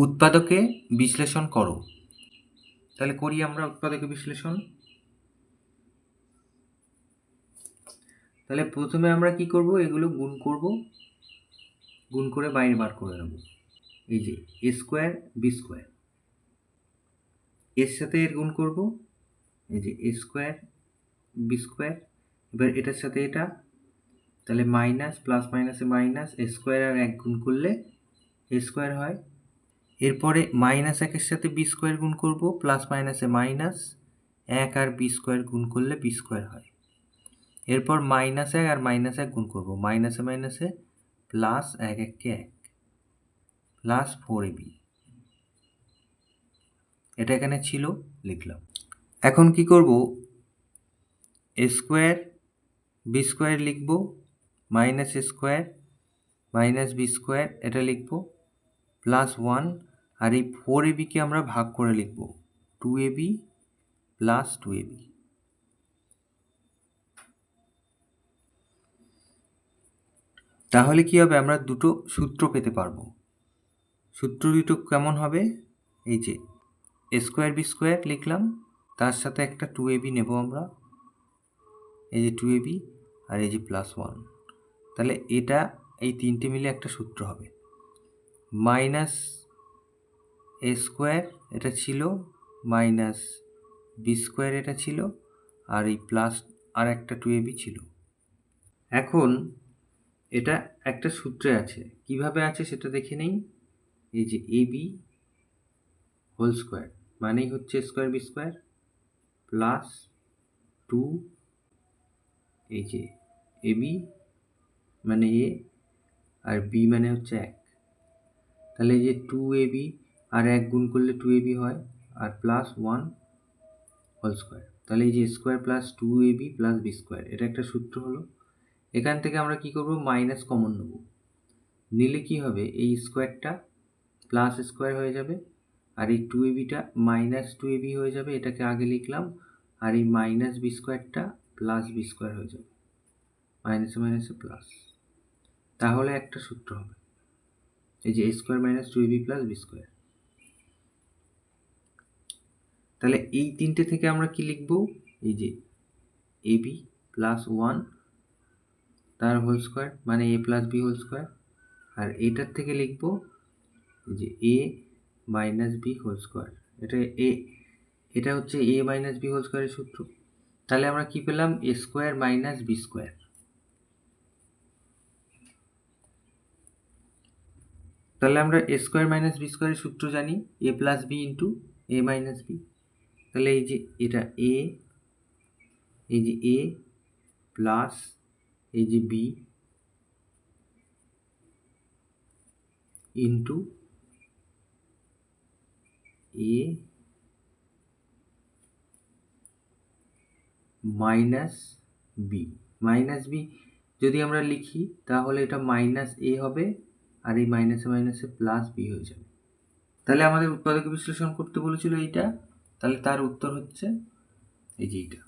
উৎপাদকে বিশ্লেষণ করো। তাহলে করি আমরা উৎপাদকে বিশ্লেষণ। তাহলে প্রথমে আমরা কি করব, এগুলো গুণ করব, গুণ করে বাইরে বার করে নেব। এই যে এ স্কোয়ার বি স্কোয়ার, এর সাথে এর গুণ করব, এই যে এ স্কোয়ার বি স্কোয়ার। এবার এটার সাথে এটা, তাহলে মাইনাস প্লাস মাইনাসে মাইনাস, এ স্কোয়ার আর এক গুণ করলে এ স্কোয়ার হয়। এরপরে মাইনাস একের সাথে বি স্কোয়ার গুণ করব, প্লাস মাইনাসে মাইনাস, এক আর বি স্কোয়ার গুণ করলে বি স্কোয়ার হয়। এরপর মাইনাস এক আর মাইনাস এক গুণ করব, মাইনাসে মাইনাসে প্লাস এক এককে এক, প্লাস 4ab। এটা এখানে ছিল, লিখলাম। এখন কি করব, এ স্কোয়ার বি স্কোয়ার লিখব, মাইনাস এ স্কোয়ার মাইনাস বি স্কোয়ার এটা লিখব, প্লাস 1, আর এই 4abকে আমরা ভাগ করে লিখব, 2ab প্লাস 2ab। তাহলে কি হবে, আমরা দুটো সূত্র পেতে পারবো। সূত্র দুটো কেমন হবে, এই যে এ স্কোয়ার বি স্কোয়ার লিখলাম, তার সাথে একটা 2ab নেব আমরা, এই যে 2ab আর এই যে প্লাস 1। তাহলে এটা এই তিনটে মিলে একটা সূত্র হবে। মাইনাস এ স্কোয়ার এটা ছিল, মাইনাস বি স্কোয়ার এটা ছিল, আর এই প্লাস আর একটা 2ab ছিল। এখন এটা একটা সূত্রে আছে, কিভাবে আছে সেটা দেখে নেই। এই যে ab হোল স্কোয়ার মানেই হচ্ছে স্কোয়ার বি স্কোয়ার প্লাস 2, এই যে ab মানে এ আর বি মানে হচ্ছে 1। তাহলে এই যে 2ab আর 1 গুণ করলে 2ab হয়, আর প্লাস 1 হোল স্কোয়ার। তাহলে এই যে square plus 2ab plus B square, এটা একটা সূত্র হলো। এখান থেকে আমরা কি করব, মাইনাস কমন নেব, নিলে কি হবে, এই স্কোয়ারটা প্লাস স্কোয়ার হয়ে যাবে, আর এই 2abটা মাইনাস 2ab হয়ে যাবে, এটাকে আগে লিখলাম, আর এই মাইনাস বি স্কোয়ারটা প্লাস বি স্কোয়ার হয়ে যাবে, মাইনাসে মাইনাসে প্লাস। তাহলে একটা সূত্র হবে, এই যে a square minus 2ab plus B square. তাহলে এই তিনটে থেকে আমরা কি লিখব, এই যে ab প্লাস 1 তার হোল স্কোয়ার মানে a plus B whole square, আর এটার থেকে লিখব যে a minus B whole square. এটা হচ্ছে a মাইনাস বি হোল স্কোয়ারের সূত্র। তাহলে আমরা কি পেলাম, a square minus B square. তাহলে আমরা a স্কোয়ার মাইনাস বি স্কোয়ারের সূত্র জানি, a plus B into a minus B. তাহলে এই যে এটা a, এই যে a প্লাস এই যে b into a minus B. Minus B যদি আমরা লিখি তাহলে এটা মাইনাস এ হবে, আর এই মাইনাসে মাইনাসে প্লাস বি হয়ে যাবে। তাহলে আমাদের উৎপাদক বিশ্লেষণ করতে বলেছিল এইটা, তাহলে তার উত্তর হচ্ছে এই যে এইটা।